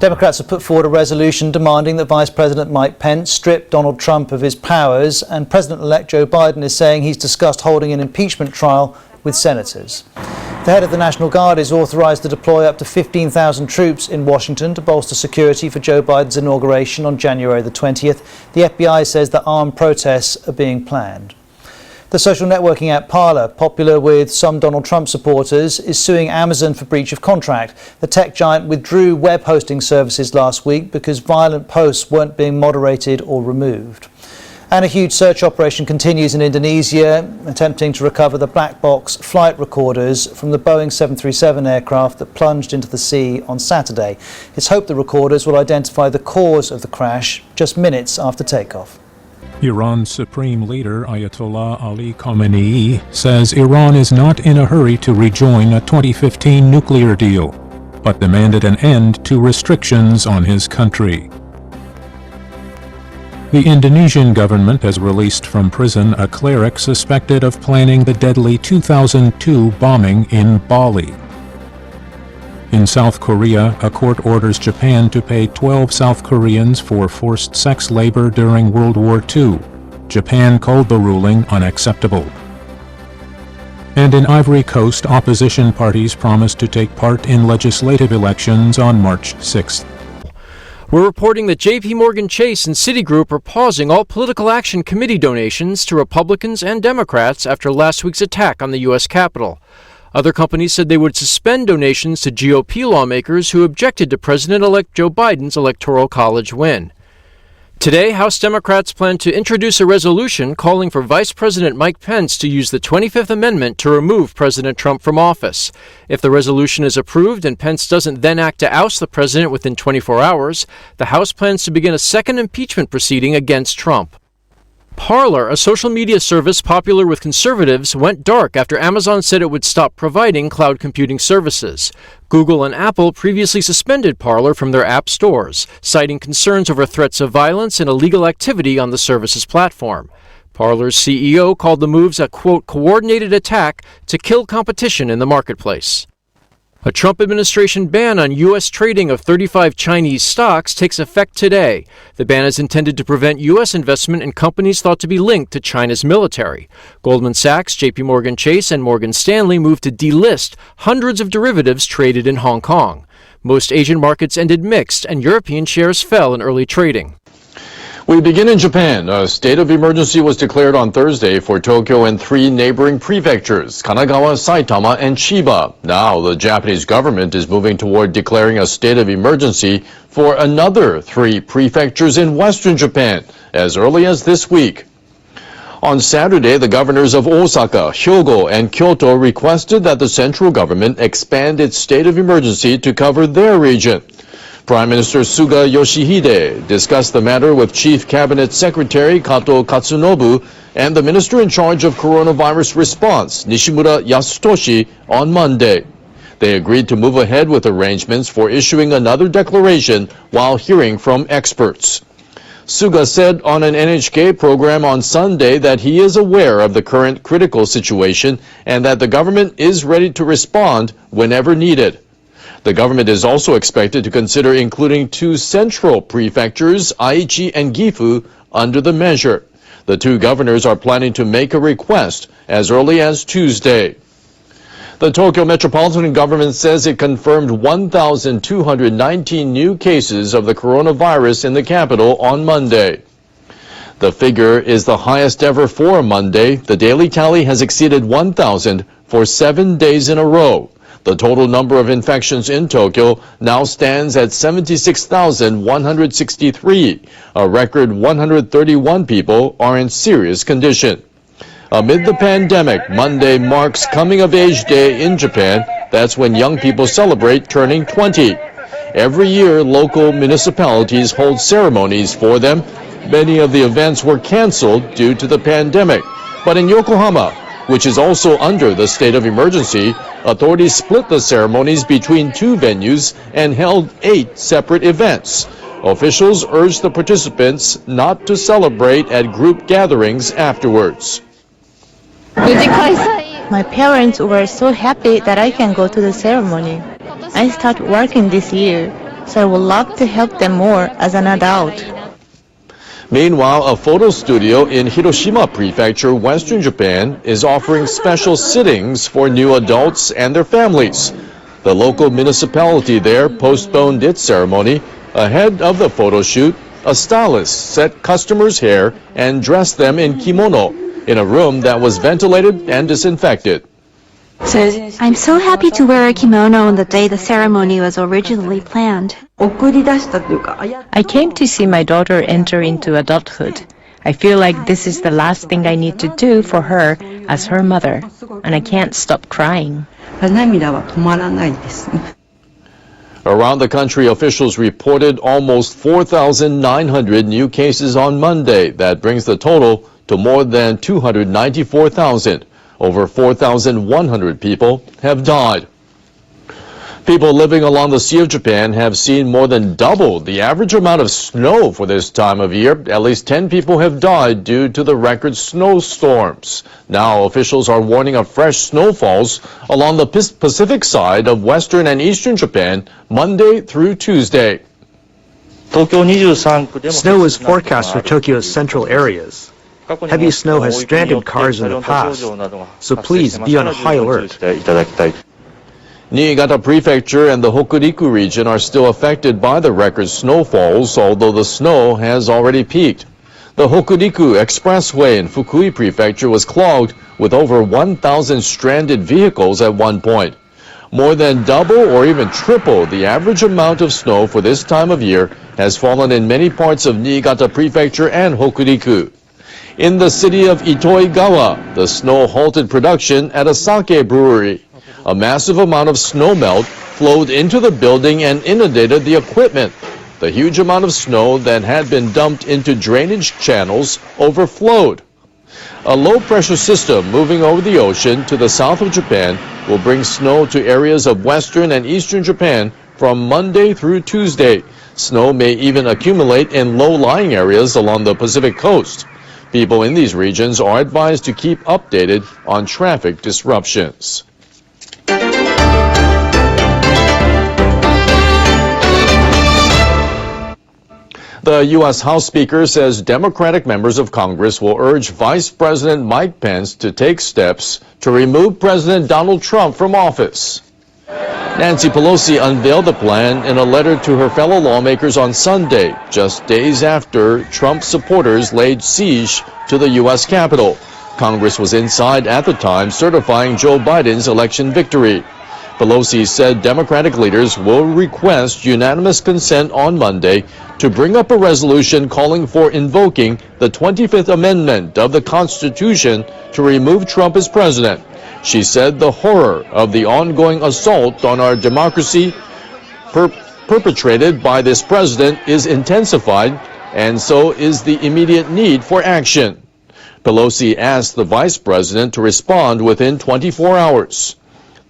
Democrats have put forward a resolution demanding that Vice President Mike Pence strip Donald Trump of his powers, and President-elect Joe Biden is saying he's discussed holding an impeachment trial with senators. The head of the National Guard is authorised to deploy up to 15,000 troops in Washington to bolster security for Joe Biden's inauguration on January the 20th. The FBI says that armed protests are being planned. The social networking app Parler, popular with some Donald Trump supporters, is suing Amazon for breach of contract. The tech giant withdrew web hosting services last week because violent posts weren't being moderated or removed. And a huge search operation continues in Indonesia, attempting to recover the black box flight recorders from the Boeing 737 aircraft that plunged into the sea on Saturday. It's hoped the recorders will identify the cause of the crash just minutes after takeoff. Iran's Supreme Leader Ayatollah Ali Khamenei says Iran is not in a hurry to rejoin a 2015 nuclear deal, but demanded an end to restrictions on his country. The Indonesian government has released from prison a cleric suspected of planning the deadly 2002 bombing in Bali. In South Korea, a court orders Japan to pay 12 South Koreans for forced sex labor during World War II. Japan called the ruling unacceptable. And in Ivory Coast, opposition parties promised to take part in legislative elections on March 6th. We're reporting that JP Chase and Citigroup are pausing all political action committee donations to Republicans and Democrats after last week's attack on the U.S. Capitol. Other companies said they would suspend donations to GOP lawmakers who objected to President-elect Joe Biden's Electoral College win. Today, House Democrats plan to introduce a resolution calling for Vice President Mike Pence to use the 25th Amendment to remove President Trump from office. If the resolution is approved and Pence doesn't then act to oust the president within 24 hours, the House plans to begin a second impeachment proceeding against Trump. Parler, a social media service popular with conservatives, went dark after Amazon said it would stop providing cloud computing services. Google and Apple previously suspended Parler from their app stores, citing concerns over threats of violence and illegal activity on the service's platform. Parler's CEO called the moves a, quote, coordinated attack to kill competition in the marketplace. A Trump administration ban on U.S. trading of 35 Chinese stocks takes effect today. The ban is intended to prevent U.S. investment in companies thought to be linked to China's military. Goldman Sachs, JP Chase, and Morgan Stanley moved to delist hundreds of derivatives traded in Hong Kong. Most Asian markets ended mixed, and European shares fell in early trading. We begin in Japan. A state of emergency was declared on Thursday for Tokyo and 3 neighboring prefectures, Kanagawa, Saitama, and Chiba. Now, the Japanese government is moving toward declaring a state of emergency for another 3 prefectures in western Japan as early as this week. On Saturday, the governors of Osaka, Hyogo, and Kyoto requested that the central government expand its state of emergency to cover their region. Prime Minister Suga Yoshihide discussed the matter with Chief Cabinet Secretary Kato Katsunobu and the Minister in charge of coronavirus response, Nishimura Yasutoshi, on Monday. They agreed to move ahead with arrangements for issuing another declaration while hearing from experts. Suga said on an NHK program on Sunday that he is aware of the current critical situation and that the government is ready to respond whenever needed. The government is also expected to consider including 2 central prefectures, Aichi and Gifu, under the measure. The 2 governors are planning to make a request as early as Tuesday. The Tokyo Metropolitan Government says it confirmed 1,219 new cases of the coronavirus in the capital on Monday. The figure is the highest ever for Monday. The daily tally has exceeded 1,000 for 7 days in a row. The total number of infections in Tokyo now stands at 76,163. A record 131 people are in serious condition. Amid the pandemic, Monday marks Coming of Age Day in Japan. That's when young people celebrate turning 20. Every year, local municipalities hold ceremonies for them. Many of the events were canceled due to the pandemic. But in Yokohama, which is also under the state of emergency, authorities split the ceremonies between 2 venues and held 8 separate events. Officials urged the participants not to celebrate at group gatherings afterwards. My parents were so happy that I can go to the ceremony. I started working this year. so I would love to help them more as an adult. Meanwhile, a photo studio in Hiroshima Prefecture, Western Japan, is offering special sittings for new adults and their families. The local municipality there postponed its ceremony ahead of the photo shoot. A stylist set customers' hair and dressed them in kimono in a room that was ventilated and disinfected. I'm so happy to wear a kimono on the day the ceremony was originally planned. I came to see my daughter enter into adulthood. I feel like this is the last thing I need to do for her as her mother, and I can't stop crying. Around the country, officials reported almost 4,900 new cases on Monday. That brings the total to more than 294,000. Over 4,100 people have died. People living along the Sea of Japan have seen more than double the average amount of snow for this time of year. At least 10 people have died due to the record snowstorms. Now officials are warning of fresh snowfalls along the Pacific side of western and eastern Japan Monday through Tuesday. Snow is forecast for Tokyo's central areas. Heavy snow has stranded cars in the past, so please be on high alert. Niigata Prefecture and the Hokuriku region are still affected by the record snowfalls, although the snow has already peaked. The Hokuriku Expressway in Fukui Prefecture was clogged with over 1,000 stranded vehicles at one point. More than double or even triple the average amount of snow for this time of year has fallen in many parts of Niigata Prefecture and Hokuriku. In the city of Itoigawa, the snow halted production at a sake brewery. A massive amount of snowmelt flowed into the building and inundated the equipment. The huge amount of snow that had been dumped into drainage channels overflowed. A low-pressure system moving over the ocean to the south of Japan will bring snow to areas of western and eastern Japan from Monday through Tuesday. Snow may even accumulate in low-lying areas along the Pacific coast. People in these regions are advised to keep updated on traffic disruptions. The U.S. House Speaker says Democratic members of Congress will urge Vice President Mike Pence to take steps to remove President Donald Trump from office. Nancy Pelosi unveiled the plan in a letter to her fellow lawmakers on Sunday, just days after Trump supporters laid siege to the U.S. Capitol. Congress was inside at the time, certifying Joe Biden's election victory. Pelosi said Democratic leaders will request unanimous consent on Monday to bring up a resolution calling for invoking the 25th Amendment of the Constitution to remove Trump as president. She said the horror of the ongoing assault on our democracy perpetrated by this president is intensified, and so is the immediate need for action. Pelosi asked the vice president to respond within 24 hours.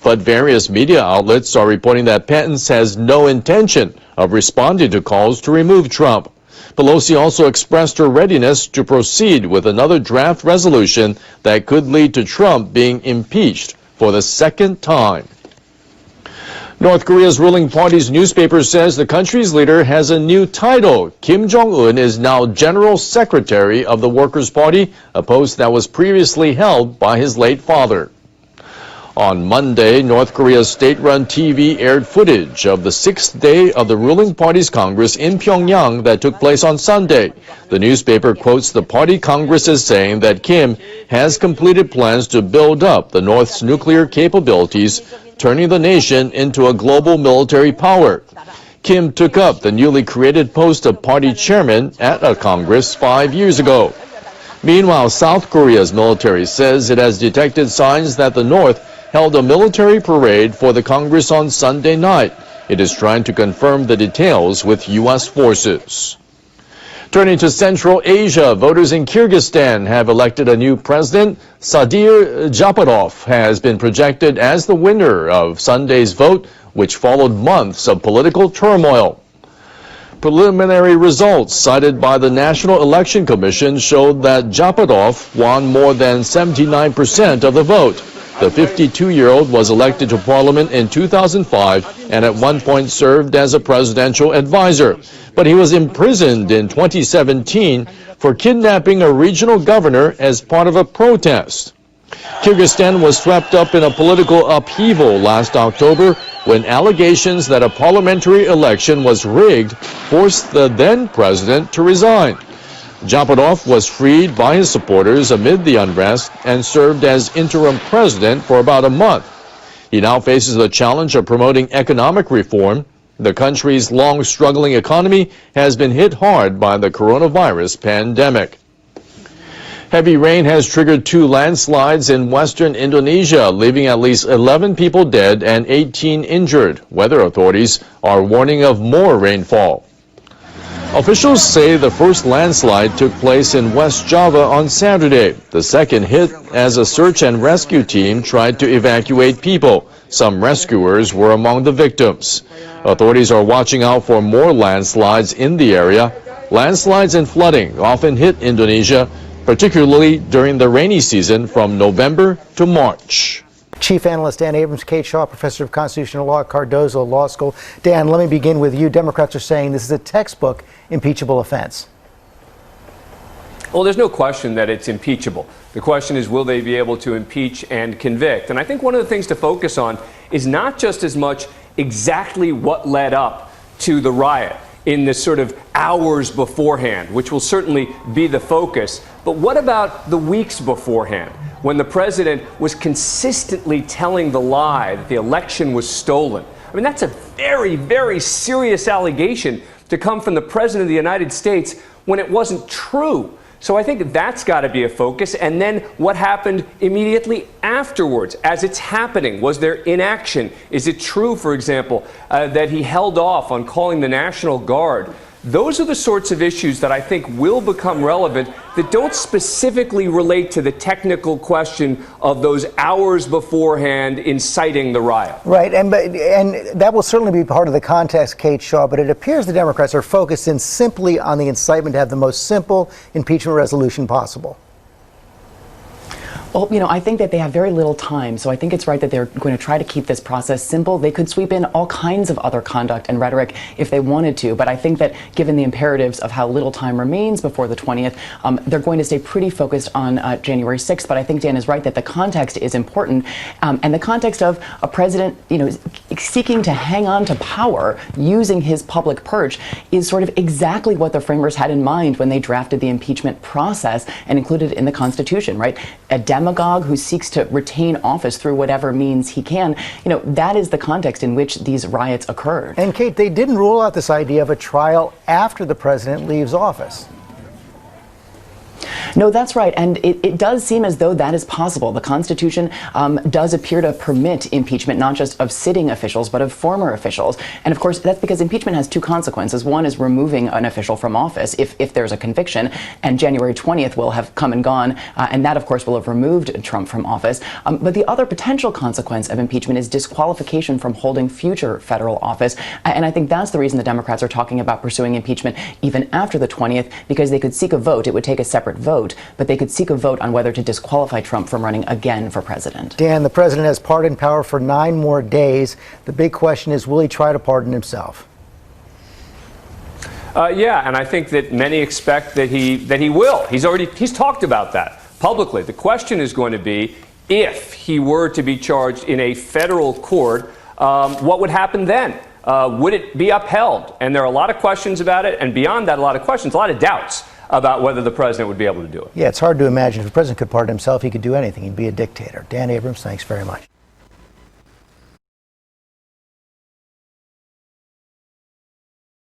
But various media outlets are reporting that Pence has no intention of responding to calls to remove Trump. Pelosi also expressed her readiness to proceed with another draft resolution that could lead to Trump being impeached for the second time. North Korea's ruling party's newspaper says the country's leader has a new title. Kim Jong-un is now General Secretary of the Workers' Party, a post that was previously held by his late father. On Monday, North Korea's state-run TV aired footage of the sixth day of the ruling party's Congress in Pyongyang that took place on Sunday. The newspaper quotes the party Congress as saying that Kim has completed plans to build up the North's nuclear capabilities, turning the nation into a global military power. Kim took up the newly created post of party chairman at a Congress 5 years ago. Meanwhile, South Korea's military says it has detected signs that the North held a military parade for the Congress on Sunday night. It is trying to confirm the details with U.S. forces. Turning to Central Asia, voters in Kyrgyzstan have elected a new president. Sadir Japarov has been projected as the winner of Sunday's vote, which followed months of political turmoil. Preliminary results cited by the National Election Commission showed that Japarov won more than 79% of the vote. The 52-year-old was elected to parliament in 2005 and at one point served as a presidential advisor. But he was imprisoned in 2017 for kidnapping a regional governor as part of a protest. Kyrgyzstan was swept up in a political upheaval last October when allegations that a parliamentary election was rigged forced the then president to resign. Japadov was freed by his supporters amid the unrest and served as interim president for about a month. He now faces the challenge of promoting economic reform. The country's long-struggling economy has been hit hard by the coronavirus pandemic. Heavy rain has triggered 2 landslides in western Indonesia, leaving at least 11 people dead and 18 injured. Weather authorities are warning of more rainfall. Officials say the first landslide took place in West Java on Saturday. The second hit as a search and rescue team tried to evacuate people. Some rescuers were among the victims. Authorities are watching out for more landslides in the area. Landslides and flooding often hit Indonesia, particularly during the rainy season from November to March. Chief Analyst Dan Abrams, Kate Shaw, Professor of Constitutional Law at Cardozo Law School. Dan, let me begin with you. Democrats are saying this is a textbook impeachable offense. Well, there's no question that it's impeachable. The question is, will they be able to impeach and convict? And I think one of the things to focus on is not just as much exactly what led up to the riot in the sort of hours beforehand, which will certainly be the focus, but what about the weeks beforehand, when the president was consistently telling the lie that the election was stolen? I mean, that's a very, very serious allegation to come from the president of the United States when it wasn't true. So I think that's got to be a focus. And then what happened immediately afterwards, as it's happening? Was there inaction? Is it true, for example, that he held off on calling the National Guard? Those are the sorts of issues that I think will become relevant that don't specifically relate to the technical question of those hours beforehand inciting the riot. Right, and that will certainly be part of the context, Kate Shaw, but it appears the Democrats are focused in simply on the incitement to have the most simple impeachment resolution possible. Well, I think that they have very little time, so I think it's right that they're going to try to keep this process simple. They could sweep in all kinds of other conduct and rhetoric if they wanted to, but I think that given the imperatives of how little time remains before the 20th, they're going to stay pretty focused on January 6th, but I think Dan is right that the context is important, and the context of a president, seeking to hang on to power using his public perch is sort of exactly what the framers had in mind when they drafted the impeachment process and included it in the Constitution, right? A demagogue who seeks to retain office through whatever means he can, that is the context in which these riots occurred. And Kate, they didn't rule out this idea of a trial after the president leaves office. No, that's right. And it does seem as though that is possible. The Constitution does appear to permit impeachment, not just of sitting officials, but of former officials. And of course, that's because impeachment has 2 consequences. One is removing an official from office if there's a conviction, and January 20th will have come and gone, and that, of course, will have removed Trump from office. But the other potential consequence of impeachment is disqualification from holding future federal office. And I think that's the reason the Democrats are talking about pursuing impeachment even after the 20th, because they could seek a vote. It would take a separate vote, but they could seek a vote on whether to disqualify Trump from running again for president. Dan, the president has pardon power for 9 more days. The big question is, will he try to pardon himself? Yeah, and I think that many expect that he will. He's talked about that publicly. The question is going to be, if he were to be charged in a federal court, what would happen then? Would it be upheld? And there are a lot of questions about it, and beyond that, a lot of questions, a lot of doubts about whether the president would be able to do it. Yeah, it's hard to imagine if the president could pardon himself, he could do anything. He'd be a dictator. Dan Abrams, thanks very much.